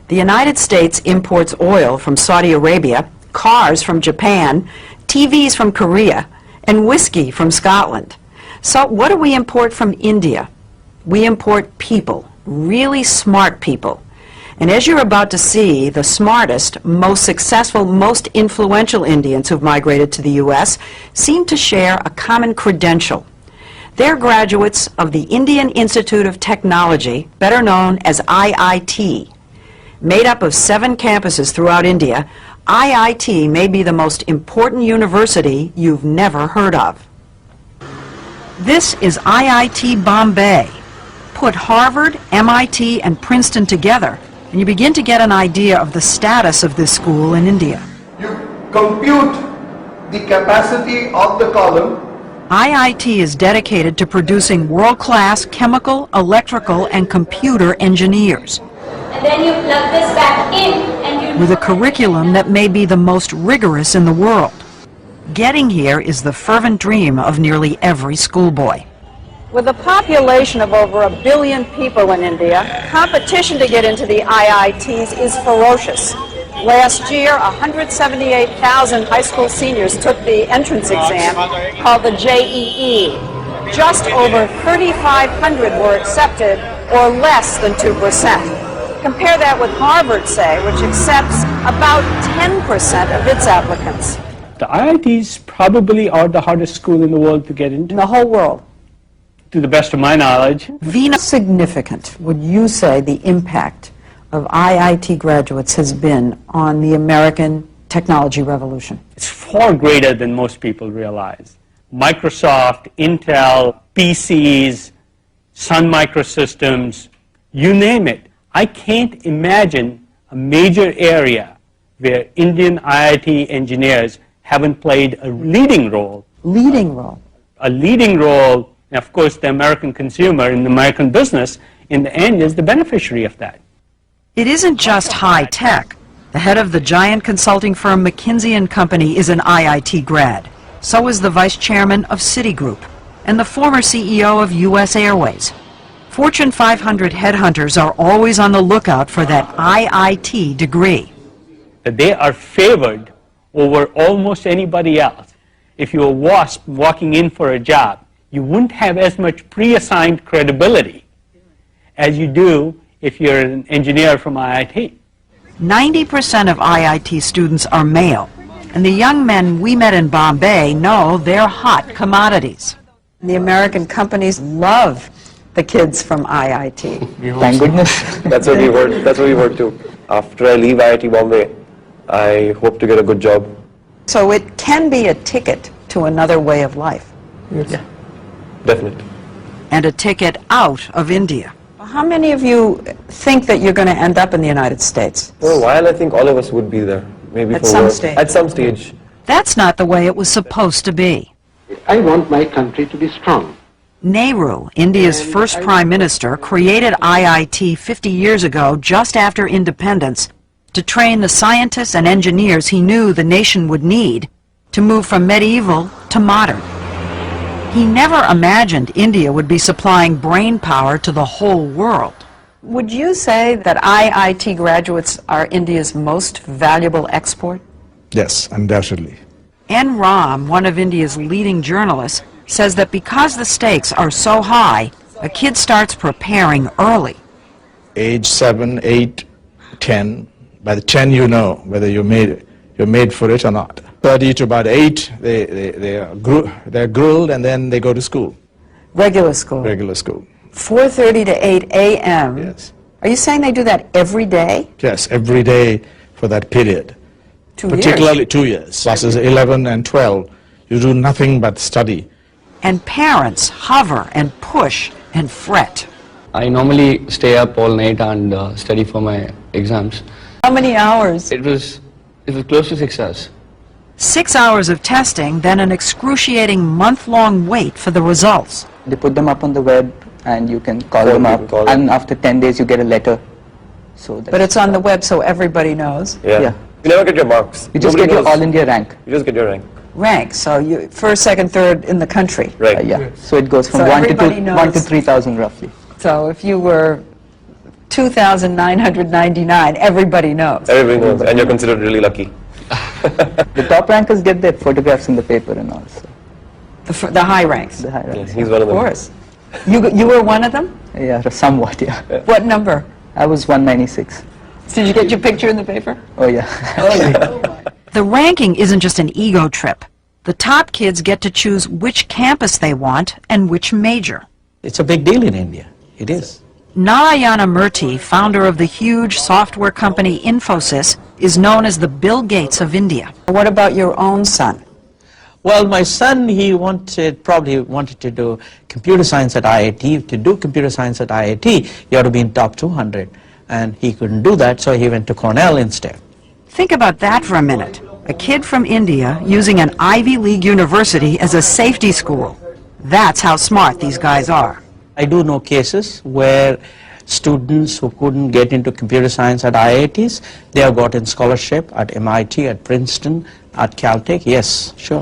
The United States imports oil from Saudi Arabia, cars from Japan, TVs from Korea, and whiskey from Scotland. So what do we import from India? We import people, really smart people. And as you're about to see, the smartest, most successful, most influential Indians who've migrated to the U.S. seem to share a common credential. They're graduates of the Indian Institute of Technology, better known as IIT. Made up of 7 campuses throughout India, IIT may be the most important university you've never heard of. This is IIT Bombay. Put Harvard, MIT, and Princeton together, and you begin to get an idea of the status of this school in India. You compute the capacity of the column. IIT is dedicated to producing world-class chemical, electrical, and computer engineers. And then you plug this back in and you... With a curriculum that may be the most rigorous in the world. Getting here is the fervent dream of nearly every schoolboy. With a population of over 1 billion people in India, competition to get into the IITs is ferocious. Last year, 178,000 high school seniors took the entrance exam called the JEE. Just over 3,500 were accepted, or less than 2%. Compare that with Harvard, say, which accepts about 10% of its applicants. The IITs probably are the hardest school in the world to get into. In the whole world. To the best of my knowledge. Veena, significant would you say the impact of IIT graduates has been on the American technology revolution? It's far greater than most people realize. Microsoft, Intel, PCs, Sun Microsystems, you name it. I can't imagine a major area where Indian IIT engineers haven't played a leading role. Leading role. A leading role, and of course the American consumer and the American business in the end is the beneficiary of that. It isn't just high tech. The head of the giant consulting firm McKinsey & Company is an IIT grad. So is the vice chairman of Citigroup and the former CEO of U.S. Airways. Fortune 500 headhunters are always on the lookout for that IIT degree. That they are favored over almost anybody else. If you're a WASP walking in for a job, you wouldn't have as much pre-assigned credibility as you do if you're an engineer from IIT. 90% of IIT students are male, and the young men we met in Bombay know they're hot commodities. The American companies love the kids from IIT. Thank goodness. That's what we heard. That's what we heard too. After I leave IIT Bombay, I hope to get a good job. So it can be a ticket to another way of life. Yes. Yeah. Definitely. And a ticket out of India. How many of you think that you're going to end up in the United States? For a while, I think all of us would be there. Maybe at for some work. stage. At some stage. That's not the way it was supposed to be. I want my country to be strong. Nehru, India's first prime minister, created IIT 50 years ago, just after independence, to train the scientists and engineers he knew the nation would need to move from medieval to modern. He never imagined India would be supplying brain power to the whole world. Would you say that IIT graduates are India's most valuable export? Yes, undoubtedly. N. Ram, one of India's leading journalists, says that because the stakes are so high, a kid starts preparing early. Age 7, 8, 10. By the 10 you know whether you're made for it or not. 30 to about 8, they're grilled and then they go to school. Regular school? Regular school. 4:30 to 8 a.m.? Yes. Are you saying they do that every day? Yes, every day for that period. 2 years? Particularly 2 years. Classes 11 and 12. You do nothing but study. And parents hover and push and fret. I normally stay up all night and study for my exams. How many hours? It was close to 6 hours. 6 hours of testing, then an excruciating month-long wait for the results. They put them up on the web and you can call them up, and after 10 days you get a letter. So but it's on the web so everybody knows? Yeah. You never get your marks. You just get your All India rank. You just get your rank. Rank, so you first, second, third in the country. Right. Yeah. So it goes from So 1 everybody to 3,000 roughly. So if you were 2,999. Everybody knows. Everybody knows, and you're considered really lucky. The top rankers get their photographs in the paper and all. So The high ranks. the high Yeah, ranks. he's one of Of them. course. You were one of them? Yeah, somewhat, yeah. What number? I was 196. Did you get your picture in the paper? Oh, yeah. The ranking isn't just an ego trip. The top kids get to choose which campus they want and which major. It's a big deal in India. It is. Narayana Murthy, founder of the huge software company Infosys, is known as the Bill Gates of India. What about your own son? Well, my son, probably wanted to do computer science at IIT. To do computer science at IIT, you have to be in top 200. And he couldn't do that, so he went to Cornell instead. Think about that for a minute. A kid from India using an Ivy League university as a safety school. That's how smart these guys are. I do know cases where students who couldn't get into computer science at IITs, they have gotten scholarship at MIT, at Princeton, at Caltech. Yes, sure.